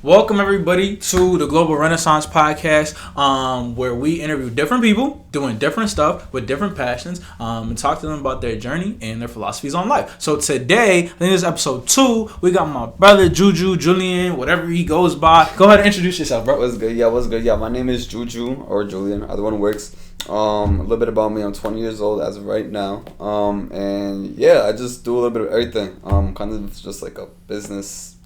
Welcome everybody to the Global Renaissance Podcast, where we interview different people doing different stuff with different passions, and talk to them about their journey and their philosophies on life. So today, I think this is episode 2. We got my brother Juju, Julian, whatever he goes by. Go ahead and introduce yourself, bro. What's good? Yeah. My name is Juju or Julian. Either one works. A little bit about me. I'm 20 years old as of right now. And yeah, I just do a little bit of everything. Kind of just like a business.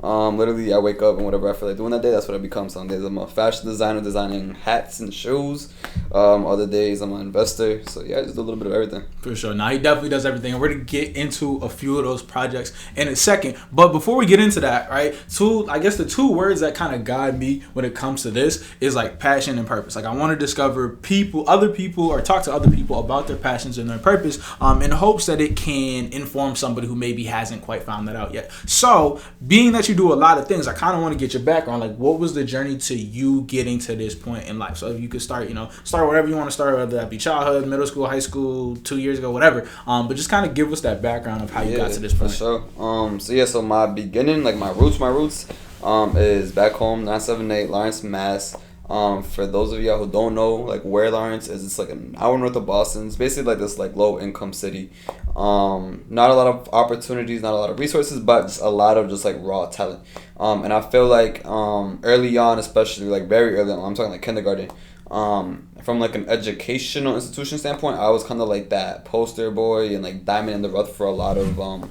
Literally, I wake up and whatever I feel like doing that day, that's what I become. Some days I'm a fashion designer designing hats and shoes. Other days I'm an investor. So yeah, I just do a little bit of everything. For sure. Now he definitely does everything. And we're going to get into a few of those projects in a second. But before we get into that, right, the two words that kind of guide me when it comes to this is like passion and purpose. Like I want to discover other people or talk to other people about their passions and their purpose in hopes that it can inform somebody who maybe hasn't quite found that out yet. So being that you do a lot of things, I kind of want to get your background. Like what was the journey to you getting to this point in life? So if you could start whatever you want to start, whether that be childhood, middle school, high school, 2 years ago, whatever. But just kind of give us that background of how you got to this point. For sure. So my beginning, like my roots, is back home, 978 Lawrence, Mass. For those of y'all who don't know, like where Lawrence is, it's like an hour north of Boston. It's basically like this like low income city. Not a lot of opportunities, not a lot of resources, but just a lot of just like raw talent. And I feel like early on, especially like very early on, I'm talking like kindergarten. From like an educational institution standpoint, I was kind of like that poster boy and like diamond in the rough for a lot of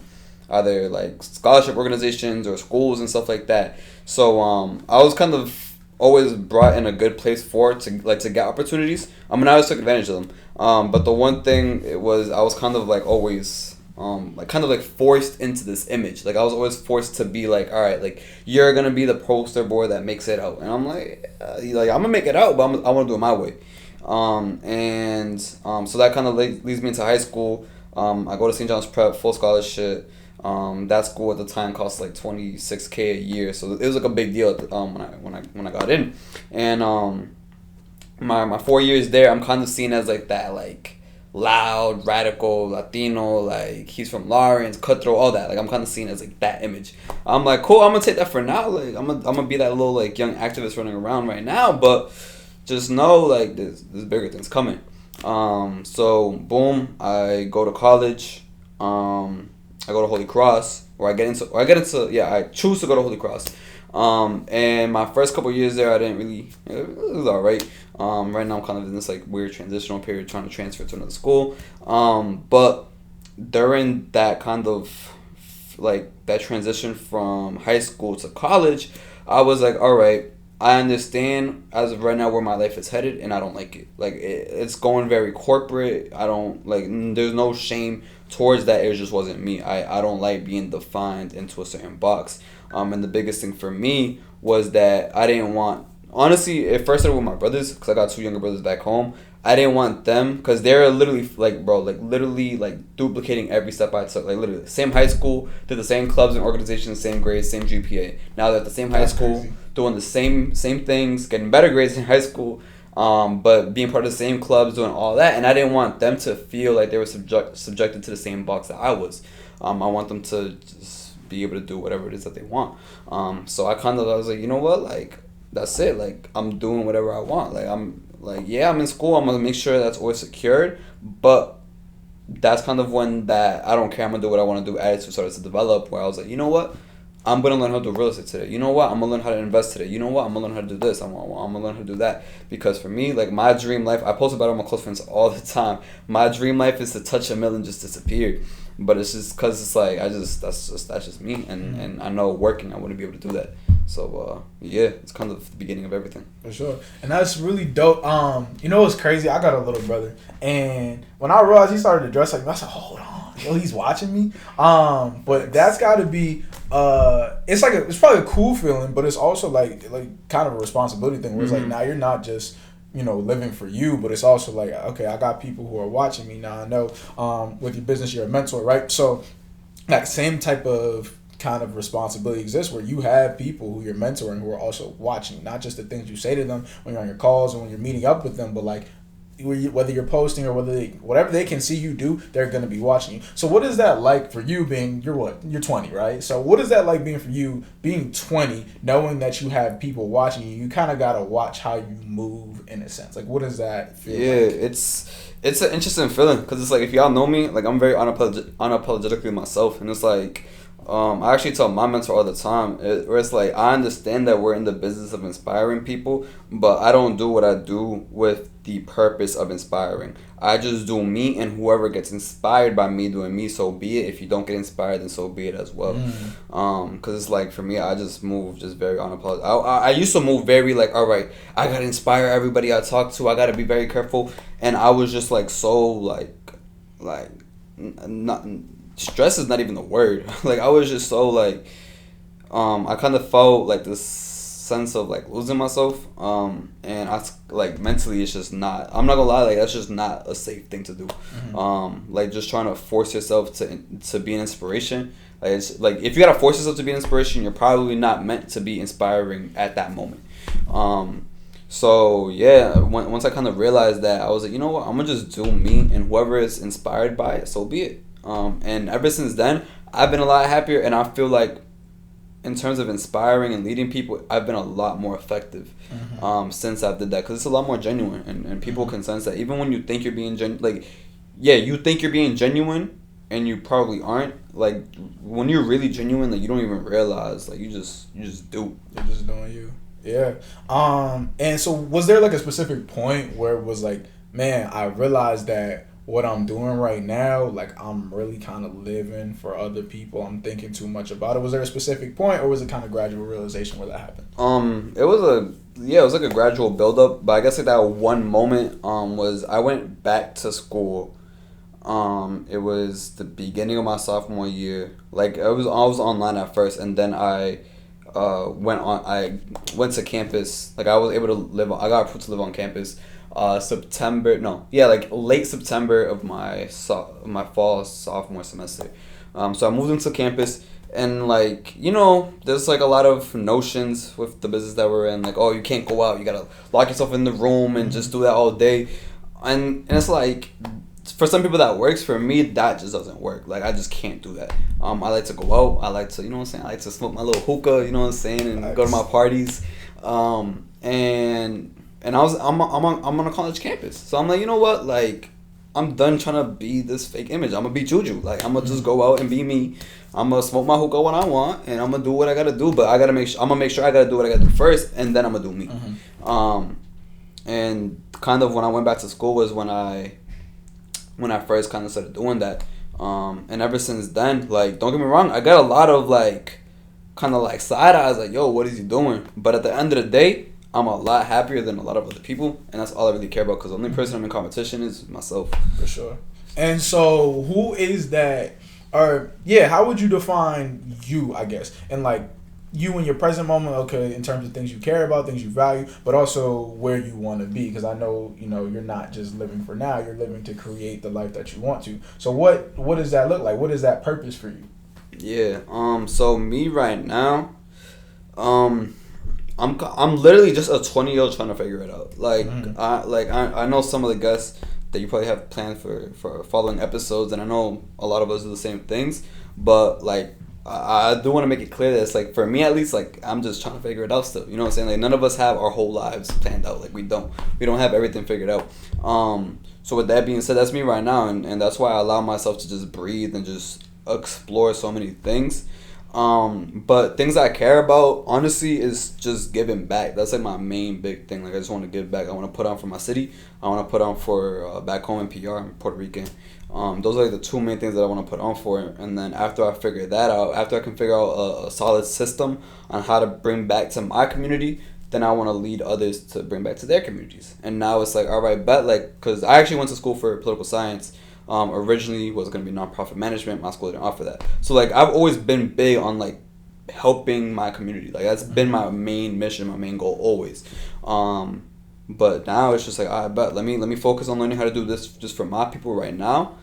either like scholarship organizations or schools and stuff like that. So I was kind of always brought in a good place to get opportunities. I always took advantage of them. But the one thing I was kind of like always forced into this image. Like I was always forced to be like, all right, like you're gonna be the poster boy that makes it out, and I'm like I'm gonna make it out, but I want to do it my way. So that kind of leads me into high school. I go to St. John's Prep, full scholarship. That school at the time cost like $26,000 a year, so it was like a big deal when I got in. And my 4 years there, I'm kind of seen as like that like loud, radical, Latino, like he's from Lawrence, cutthroat, all that. Like I'm kind of seen as like that image. I'm like, cool, I'm gonna take that for now. Like I'm gonna be that little like young activist running around right now, but just know like there's bigger things coming. So boom, I go to college. I go to Holy Cross, I choose to go to Holy Cross. And my first couple years there, I didn't really, it was alright. Right now I'm kind of in this like weird transitional period trying to transfer to another school. But during that kind of like that transition from high school to college, I was like, alright, I understand as of right now where my life is headed, and I don't like it. Like it's going very corporate. I don't like. There's no shame towards that. It just wasn't me. I don't like being defined into a certain box. And the biggest thing for me was that I didn't want. Honestly, it first started with my brothers because I got 2 younger brothers back home. I didn't want them because they're literally like duplicating every step I took. Like literally, same high school, did the same clubs and organizations, same grades, same GPA. Now they're at the same high school, crazy. Doing the same things, getting better grades in high school, but being part of the same clubs, doing all that. And I didn't want them to feel like they were subjected to the same box that I was. I want them to just be able to do whatever it is that they want. So I was like, you know what, like that's it. Like I'm doing whatever I want. Like I'm in school. I'm gonna make sure that's always secured. But that's kind of when that I don't care, I'm gonna do what I want to do attitude started to develop. Where I was like, you know what, I'm gonna learn how to do real estate today. You know what, I'm gonna learn how to invest today. You know what, I'm gonna learn how to do this. I'm gonna learn how to do that. Because for me, like my dream life, I post about it on my close friends all the time. My dream life is to touch $1 million, just disappear. But it's just because it's like that's just me, and I know working I wouldn't be able to do that. So it's kind of the beginning of everything. For sure. And that's really dope. What's crazy? I got a little brother, and when I realized he started to dress like me, I said, hold on, he's watching me. But that's got to be it's probably a cool feeling, but it's also like kind of a responsibility thing where it's like now you're not just living for you, but it's also like, okay, I got people who are watching me now. I know with your business you're a mentor, right? So that same type of kind of responsibility exists where you have people who you're mentoring who are also watching, not just the things you say to them when you're on your calls and when you're meeting up with them, but like whether you're posting or whatever they can see you do, they're gonna be watching you. So what is that like for you being you're 20, right? So what is that like being for you being 20, knowing that you have people watching you? You kind of gotta watch how you move in a sense. Like what does that feel like? It's an interesting feeling because it's like if y'all know me, like I'm very unapologetically myself, and it's like. I actually tell my mentor all the time, where it's like, I understand that we're in the business of inspiring people, but I don't do what I do with the purpose of inspiring. I just do me, and whoever gets inspired by me doing me, so be it. If you don't get inspired, then so be it as well. Because it's like, for me, I just move just very unapologetic. I used to move very like, all right, I got to inspire everybody I talk to. I got to be very careful. And I was just like, so like, not... stress is not even the word. Like I was just so like I kind of felt like this sense of like losing myself, and I like mentally it's just not, I'm not gonna lie, like that's just not a safe thing to do. Like just trying to force yourself to be an inspiration, like it's like if you gotta force yourself to be an inspiration, you're probably not meant to be inspiring at that moment. So yeah, once I kind of realized that, I was like, you know what, I'm gonna just do me, and whoever is inspired by it, so be it. And ever since then, I've been a lot happier, and I feel like in terms of inspiring and leading people, I've been a lot more effective since I did that, because it's a lot more genuine, and people can sense that. Even when you think you're being you think you're being genuine, and you probably aren't. Like when you're really genuine, like you don't even realize, like you just do. You're just doing you. Yeah. And so was there like a specific point where it was like, man, I realized that what I'm doing right now, like I'm really kind of living for other people. I'm thinking too much about it. Was there a specific point, or was it kind of gradual realization where that happened? It was like a gradual build up, but I guess like that one moment was I went back to school. It was the beginning of my sophomore year. Like I was online at first, and then I went to campus. Like I was able to I got approved to live on campus. Late September of my fall sophomore semester. So I moved into campus, and like, you know, there's like a lot of notions with the business that we're in, like, oh, you can't go out, you gotta lock yourself in the room and just do that all day, and it's like, for some people that works. For me, that just doesn't work. Like I just can't do that. I like to go out. I like to, you know what I'm saying, I like to smoke my little hookah, you know what I'm saying, and go to my parties. And I'm on a college campus, so I'm like, you know what, like I'm done trying to be this fake image. I'm gonna be Juju. Like I'm gonna just go out and be me. I'm gonna smoke my hookah when I want, and I'm gonna do what I gotta do. But I'm gonna make sure I gotta do what I gotta do first, and then I'm gonna do me. And kind of when I went back to school was when I first kind of started doing that. And ever since then, like don't get me wrong, I got a lot of like kind of like side eyes, like, yo, what is he doing? But at the end of the day, I'm a lot happier than a lot of other people, and that's all I really care about, because the only person I'm in competition is myself. For sure. And so who is that, or yeah, how would you define you, I guess, and like you in your present moment, okay, in terms of things you care about, things you value, but also where you want to be, because I know, you know, you're not just living for now, you're living to create the life that you want to. So what does that look like? What is that purpose for you? Yeah. So me right now, I'm literally just a 20-year-old trying to figure it out. Like I know some of the guests that you probably have planned for following episodes, and I know a lot of us do the same things, but like I do want to make it clear that it's like, for me at least, like I'm just trying to figure it out still. You know what I'm saying? Like none of us have our whole lives planned out. Like we don't have everything figured out. So with that being said, that's me right now, and that's why I allow myself to just breathe and just explore so many things. But things I care about, honestly, is just giving back. That's like my main big thing. Like I just want to give back. I want to put on for my city. I want to put on for back home in PR, I'm Puerto Rican. Those are like the two main things that I want to put on for. And then after I figure that out, after I can figure out a solid system on how to bring back to my community, then I want to lead others to bring back to their communities. And now it's like, all right, bet, like, because I actually went to school for political science. Originally was going to be nonprofit management. My school didn't offer that. So like I've always been big on like helping my community. Like that's been my main mission, my main goal always. But now it's just like, I bet let me focus on learning how to do this just for my people right now.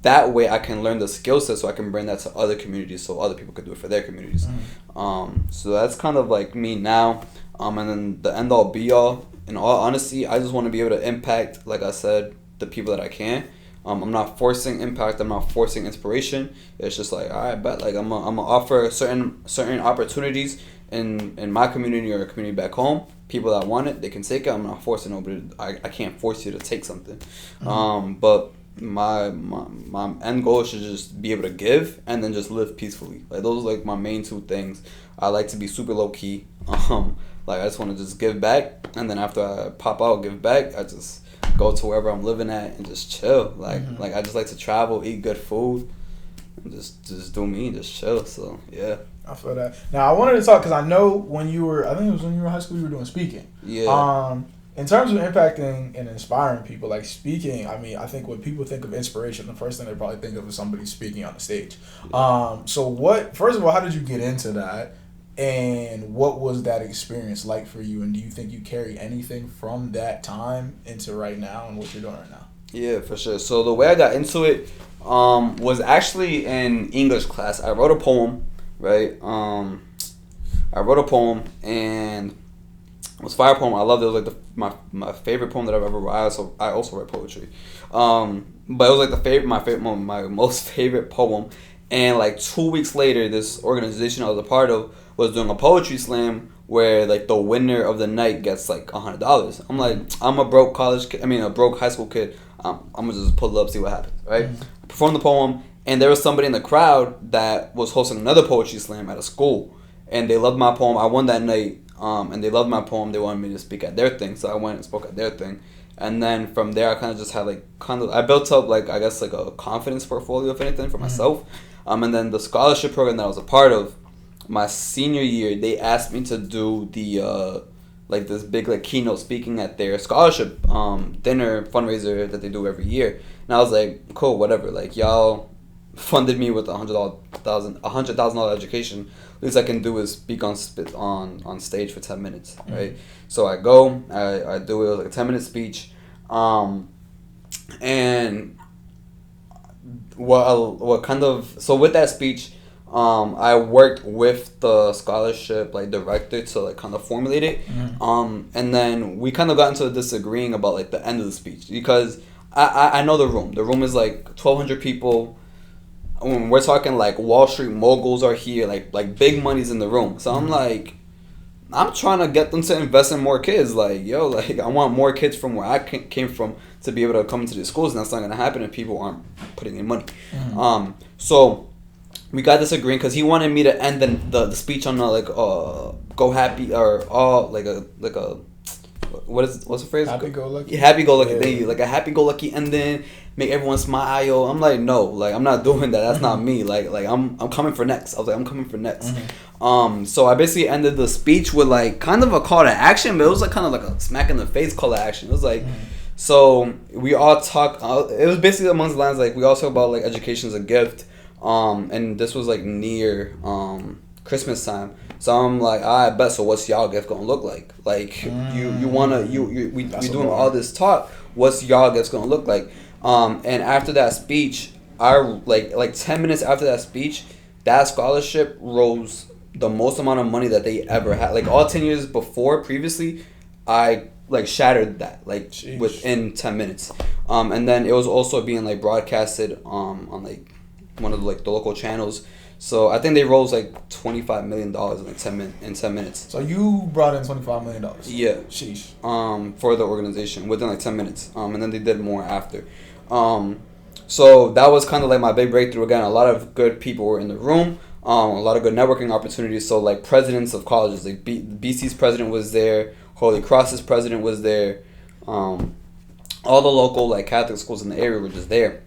That way I can learn the skill set so I can bring that to other communities so other people can do it for their communities. So that's kind of like me now. And then the end all be all in all honesty, I just want to be able to impact, like I said, the people that I can. I'm not forcing impact. I'm not forcing inspiration. It's just like, all right, bet. Like I'm gonna offer certain opportunities in my community or a community back home. People that want it, they can take it. I'm not forcing nobody. I can't force you to take something. But my end goal is to just be able to give and then just live peacefully. Like those are like my main two things. I like to be super low key. Like I just want to just give back, and then after I pop out, give back. I just go to wherever I'm living at and just chill. Like I just like to travel, eat good food, and just do me, just chill. So yeah. I feel that. Now I wanted to talk because I know when you were, I think it was when you were in high school, you were doing speaking. Yeah. In terms of impacting and inspiring people, like speaking, I mean, I think when people think of inspiration, the first thing they probably think of is somebody speaking on the stage. So first of all, how did you get into that? And what was that experience like for you? And do you think you carry anything from that time into right now and what you're doing right now? Yeah, for sure. So the way I got into it was actually in English class. I wrote a poem, right? I wrote a poem and it was a fire poem. I loved it. It was like my favorite poem that I've ever written. I also write poetry. But it was like my most favorite poem. And like 2 weeks later, this organization I was a part of was doing a poetry slam where like the winner of the night gets like $100. I'm like, I'm a broke a broke high school kid. I'm gonna just pull it up, see what happens, right? I performed the poem, and there was somebody in the crowd that was hosting another poetry slam at a school, and they loved my poem. I won that night, and they loved my poem. They wanted me to speak at their thing, so I went and spoke at their thing. And then from there, I kind of just had I built up I guess like a confidence portfolio, if anything, for myself. And then the scholarship program that I was a part of, my senior year, they asked me to do the this big keynote speaking at their scholarship dinner fundraiser that they do every year. And I was like, cool, whatever. Like y'all funded me with $100,000 education. Least I can do is speak on stage for 10 minutes, right? So I go, I do it like a 10-minute speech, and so with that speech, I worked with the scholarship director to kind of formulate it, and then we kind of got into disagreeing about the end of the speech because I know the room. The room is 1,200 people. When we're talking Wall Street moguls are here, big money's in the room. So I'm I'm trying to get them to invest in more kids. I want more kids from where I came from to be able to come into these schools, and that's not gonna happen if people aren't putting in money. So we got disagreeing because he wanted me to end the speech on go happy or all what's the phrase? Happy go lucky. Happy go lucky. Yeah. Thank you. A happy go lucky ending, make everyone smile. I'm no, I'm not doing that. That's not me. I'm coming for next. I was I'm coming for next. So I basically ended the speech with kind of a call to action, but it was kind of a smack in the face call to action. It was so we all talk. It was basically amongst the lines we all talk about education is a gift. And this was near Christmas time. So I'm I bet. So what's y'all gift gonna look like? We doing all this talk. What's y'all gift gonna look like? And after that speech, I 10 minutes after that speech, that scholarship rose the most amount of money that they ever had. All 10 years before, previously, I shattered that Jeez. Within 10 minutes. And then it was also being broadcasted on one of the local channels. So I think they rose $25 million in 10 minutes. So you brought in $25 million. Yeah. Sheesh. For the organization within 10 minutes. And then they did more after. So that was kind of my big breakthrough. Again, a lot of good people were in the room. A lot of good networking opportunities. So presidents of colleges, BC's president was there. Holy Cross's president was there. All the local Catholic schools in the area were just there.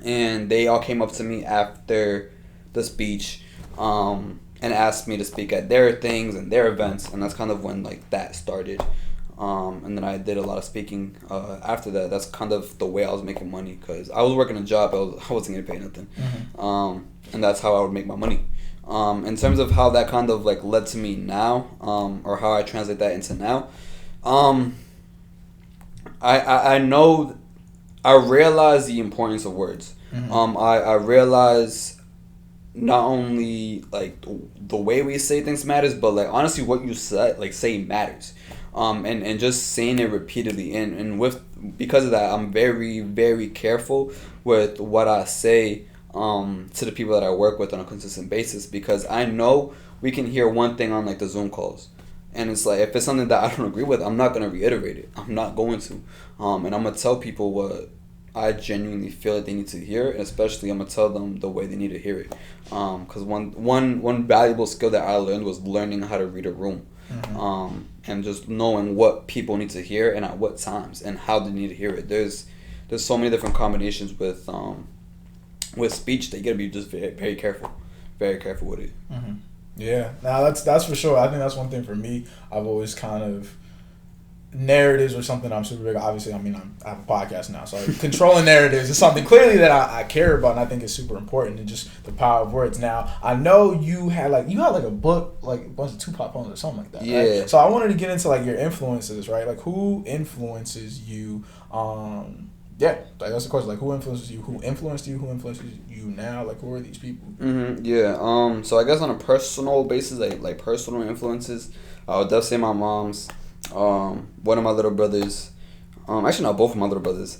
And they all came up to me after the speech and asked me to speak at their things and their events, and that's kind of when that started. And then I did a lot of speaking after that. That's kind of the way I was making money because I was working a job. I wasn't getting paid nothing. And that's how I would make my money. In terms of how that kind of led to me now, or how I translate that into now, I know. I realize the importance of words. I realize not only the way we say things matters, but honestly what you say matters. and just saying it repeatedly, and because of that, I'm very, very careful with what I say to the people that I work with on a consistent basis, because I know we can hear one thing on like the Zoom calls, and it's like if it's something that I don't agree with, I'm not gonna reiterate it. I'm not going to, and I'm gonna tell people what I genuinely feel that they need to hear, and especially I'm gonna tell them the way they need to hear it. Because one valuable skill that I learned was learning how to read a room, and just knowing what people need to hear and at what times and how they need to hear it. There's so many different combinations with speech that you gotta be just very, very careful with it. Yeah, now that's for sure. I think that's one thing for me. I've always kind of narratives or something I'm super big. Obviously, I mean, I have a podcast now, so controlling narratives is something clearly that I care about, and I think is super important, and just the power of words. Now, I know you had like a book, like a bunch of Tupac poems or something like that. Yeah. Right? So I wanted to get into like your influences, right? Like who influences you? Yeah, like that's the question. Like who influences you? Who influenced you? Who influences you now? Like who are these people? Yeah. So I guess on a personal basis, like personal influences, I would definitely say my mom's. One of my little brothers, actually not both of my little brothers,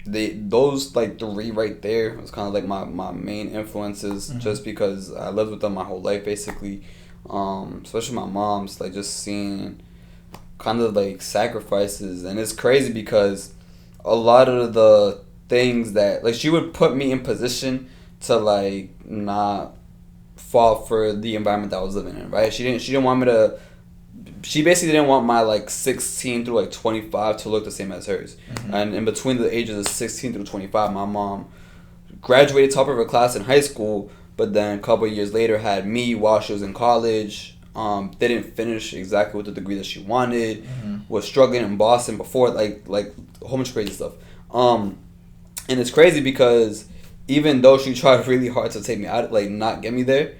those like three right there was kind of like my main influences, just because I lived with them my whole life basically, especially my mom's, like just seeing kind of like sacrifices, and it's crazy because a lot of the things that like she would put me in position to like not fall for the environment that I was living in, right? She didn't want me to. She basically didn't want my like 16 through like 25 to look the same as hers. And in between the ages of 16 through 25, my mom graduated top of her class in high school, but then a couple of years later had me while she was in college. Didn't finish exactly with the degree that she wanted. Was struggling in Boston before, like a whole bunch of crazy stuff. And it's crazy because even though she tried really hard to take me out, like not get me there,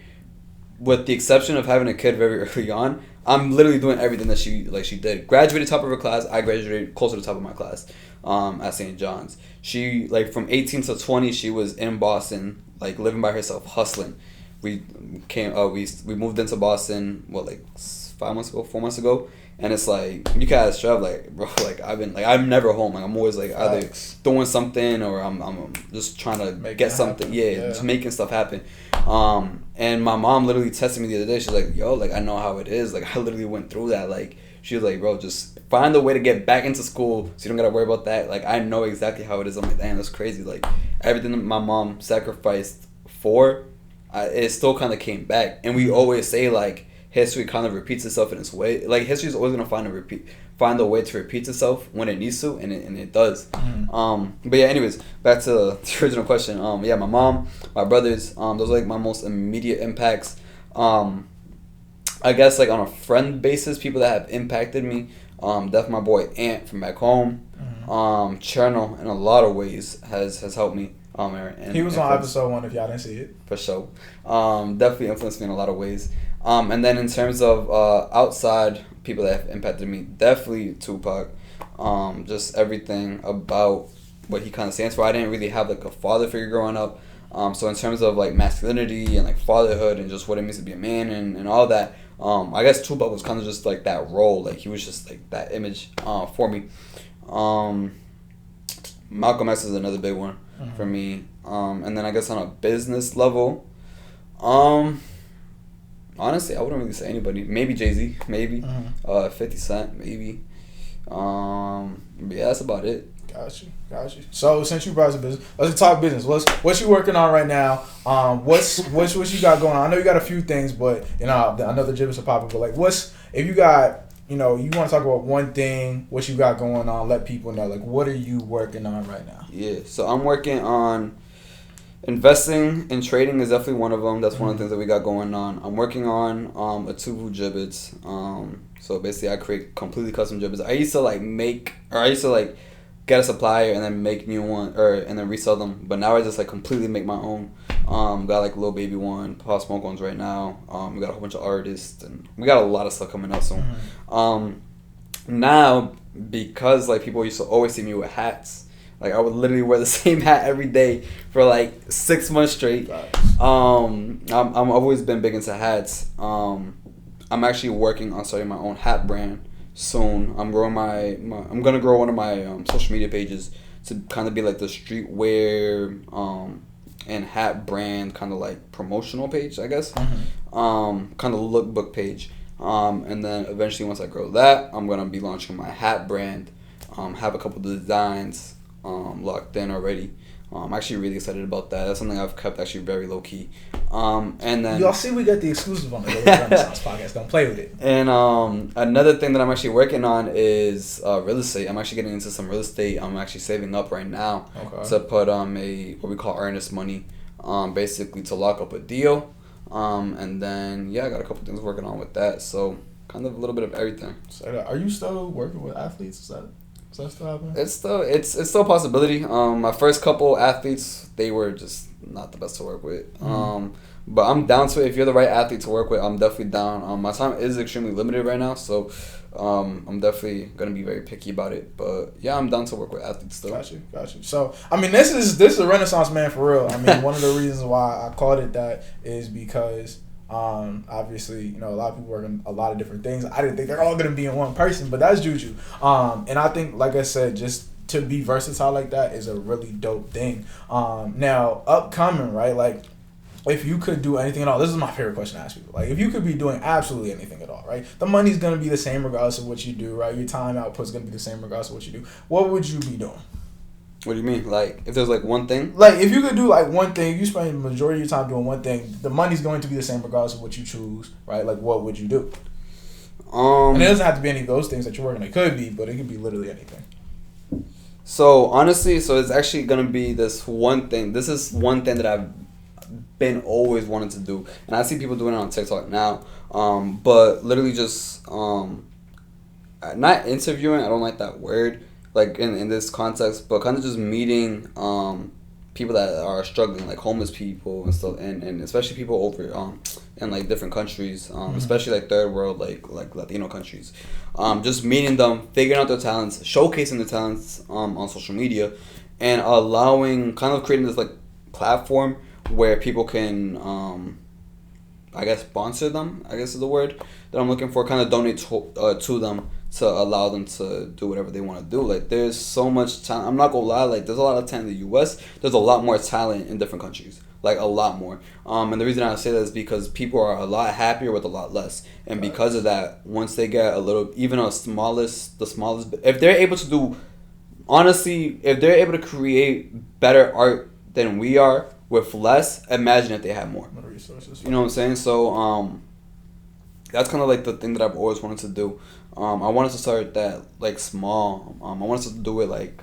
with the exception of having a kid very early on, I'm literally doing everything that she did. Graduated top of her class. I graduated close to the top of my class at St. John's. She, like, from 18 to 20, she was in Boston, like, living by herself, hustling. We moved into Boston, like 4 months ago. And it's like, you can ask Trev, like, bro, like, I'm never home. Like, I'm always, like, either doing something or I'm just trying to get something. Yeah, just making stuff happen. And my mom literally texted me the other day. She's like, yo, like, I know how it is. Like, I literally went through that. Like, she was like, bro, just find a way to get back into school so you don't got to worry about that. Like, I know exactly how it is. I'm like, damn, that's crazy. Like, everything that my mom sacrificed for, it still kind of came back. And we always say, like, history kind of repeats itself in its way. Like, history is always going to find a way to repeat itself when it needs to, and it does. But yeah, anyways, back to the original question. Yeah, my mom, my brothers, those are like my most immediate impacts. I guess like on a friend basis, people that have impacted me, definitely my boy Ant from back home. Cherno in a lot of ways has helped me. And he was on episode 1 if y'all didn't see it. For sure. Definitely influenced me in a lot of ways. And then in terms of outside people that have impacted me, definitely Tupac. Just everything about what he kind of stands for. I didn't really have like a father figure growing up. So in terms of like masculinity and like fatherhood and just what it means to be a man and all that, I guess Tupac was kind of just like that role. Like he was just like that image for me. Malcolm X is another big one for me. And then I guess on a business level, honestly, I wouldn't really say anybody. Maybe Jay-Z, maybe. 50 Cent, maybe. But yeah, that's about it. Got you. So since you brought up business, let's talk business. What's you working on right now? What's you got going on? I know you got a few things, but you know I know the gibbets are popping. But like, if you got, you want to talk about one thing, what you got going on? Let people know. Like, what are you working on right now? Yeah, so I'm working on investing and trading is definitely one of them. That's one of the things that we got going on. I'm working on a Tuvu gibbets. So basically, I create completely custom gibbets. I used to get a supplier and then make new one and then resell them. But now I just like completely make my own. Got like a Lil Baby one, Pop Smoke ones right now. We got a whole bunch of artists and we got a lot of stuff coming out soon. Now because like people used to always see me with hats. Like I would literally wear the same hat every day for like 6 months straight. I've always been big into hats. I'm actually working on starting my own hat brand soon. I'm gonna grow one of my social media pages to kind of be like the streetwear and hat brand kind of like promotional page, I guess. Kind of lookbook page. And then eventually once I grow that, I'm gonna be launching my hat brand. Have a couple of designs locked in already. I'm actually really excited about that. That's something I've kept actually very low key. And then y'all see we got the exclusive on the Renaissance podcast. Don't play with it. And another thing that I'm actually working on is real estate. I'm actually getting into some real estate. I'm actually saving up right now to put a what we call earnest money, basically to lock up a deal. And then I got a couple things working on with that. So kind of a little bit of everything. So, are you still working with athletes? Is that still happening? It's still a possibility. My first couple athletes, they were just not the best to work with. But I'm down to it. If you're the right athlete to work with, I'm definitely down. My time is extremely limited right now, so I'm definitely gonna be very picky about it. But yeah, I'm down to work with athletes still. Got you. So I mean, this is a Renaissance man for real. I mean, one of the reasons why I called it that is because obviously, a lot of people work on a lot of different things. I didn't think they're all gonna be in one person, but that's Juju. And I think, like I said, just to be versatile like that is a really dope thing. Now, upcoming, right? Like, if you could do anything at all, this is my favorite question to ask people. Like, if you could be doing absolutely anything at all, right? The money's gonna be the same regardless of what you do, right? Your time output's gonna be the same regardless of what you do. What would you be doing? What do you mean? Like, if there's like one thing? Like, if you could do like one thing, if you spend the majority of your time doing one thing, the money's going to be the same regardless of what you choose, right? Like, what would you do? And it doesn't have to be any of those things that you're working. It could be, but it could be literally anything. So honestly, it's actually gonna be this one thing. This is one thing that I've been always wanting to do, and I see people doing it on TikTok now. But literally just not interviewing. I don't like that word, like in this context, but kind of just meeting people that are struggling, like homeless people and stuff, and especially people over in like different countries, especially like third world, like Latino countries. Just meeting them, figuring out their talents, showcasing their talents on social media, and creating this like platform where people can I guess sponsor them, I guess is the word that I'm looking for, kind of donate to them to allow them to do whatever they want to do. Like, there's so much talent. I'm not gonna lie, like, there's a lot of talent in the U.S. There's a lot more talent in different countries, like a lot more. And the reason I say that is because people are a lot happier with a lot less, and because of that, once they get a little, even the smallest, if they're able to do, honestly, if they're able to create better art than we are with less, imagine if they had more resources. You know what I'm saying? So that's kind of like the thing that I've always wanted to do. I wanted to start that like small. I wanted to do it like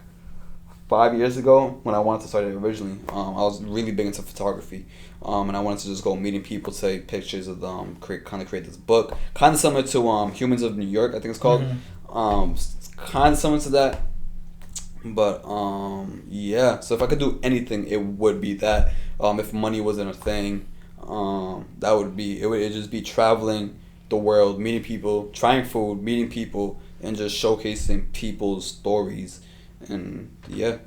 5 years ago when I wanted to start it originally. I was really big into photography, and I wanted to just go meeting people, take pictures of them, create this book, kind of similar to Humans of New York, I think it's called. Kind of similar to that. But yeah, so if I could do anything, it would be that. If money wasn't a thing, that would be it. Would just be traveling the world, meeting people, trying food, meeting people, and just showcasing people's stories. And yeah.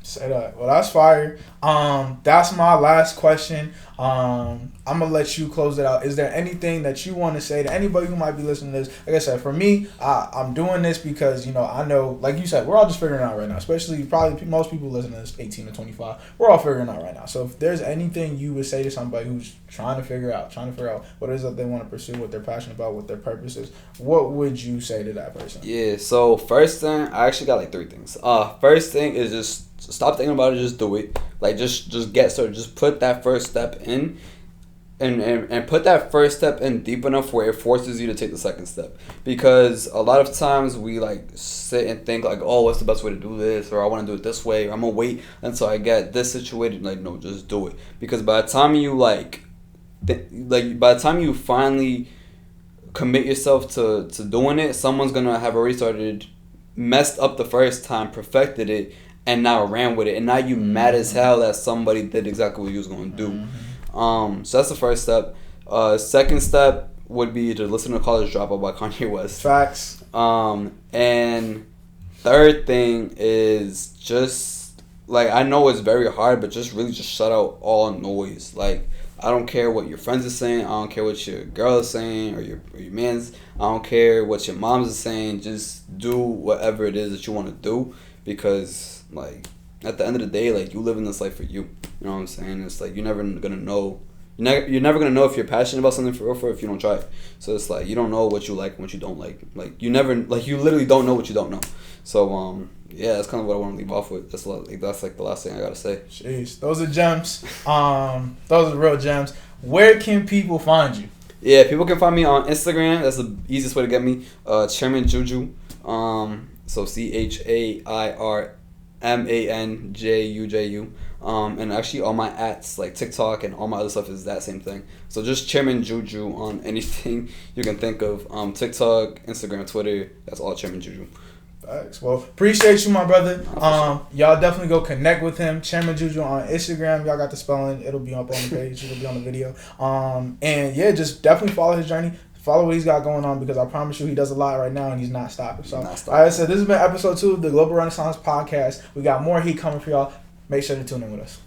Say that. Well, that's fire. That's my last question. I'm gonna let you close it out. Is there anything that you want to say to anybody who might be listening to this? Like I said, for me, I'm doing this because I know, like you said, we're all just figuring it out right now. Especially probably most people listening to this 18 to 25. We're all figuring it out right now. So if there's anything you would say to somebody who's trying to figure out what it is that they want to pursue, what they're passionate about, what their purpose is, what would you say to that person? Yeah. So first thing, I actually got like 3 things. First thing is just stop thinking about it, just do it. Like, just get started. Just put that first step in, and put that first step in deep enough where it forces you to take the second step. Because a lot of times we like sit and think like, oh, what's the best way to do this, or I want to do it this way, or I'm gonna wait until I get this situated. Like, no, just do it. Because by the time you by the time you finally commit yourself to doing it, someone's gonna have already started, messed up the first time, perfected it, and now ran with it, and now you mad as hell that somebody did exactly what you was going to do. So that's the first step. Second step would be to listen to College Dropout by Kanye West. Facts. And third thing is just, like, I know it's very hard, but just really just shut out all noise. Like I don't care what your friends are saying. I don't care what your girl is saying or your man's. I don't care what your mom's is saying. Just do whatever it is that you want to do, because like at the end of the day, like you live in this life for you. You know what I'm saying? It's like you're never gonna know. You're never gonna know if you're passionate about something for real if you don't try it. So it's like you don't know what you like and what you don't like. Like you literally don't know what you don't know. So yeah, that's kind of what I want to leave off with. That's like the last thing I gotta say. Jeez, those are gems. Those are real gems. Where can people find you? Yeah, people can find me on Instagram. That's the easiest way to get me. Chairman Juju. So ChairmanJuju. And actually all my ats like TikTok and all my other stuff is that same thing. So just Chairman Juju on anything you can think of. TikTok, Instagram, Twitter. That's all Chairman Juju. Thanks. Well, appreciate you, my brother. Y'all definitely go connect with him. Chairman Juju on Instagram. Y'all got the spelling. It'll be up on the page. It'll be on the video. And yeah, just definitely follow his journey. Follow what he's got going on, because I promise you he does a lot right now and he's not stopping. So, like I said, this has been episode 2 of the Global Renaissance Podcast. We got more heat coming for y'all. Make sure to tune in with us.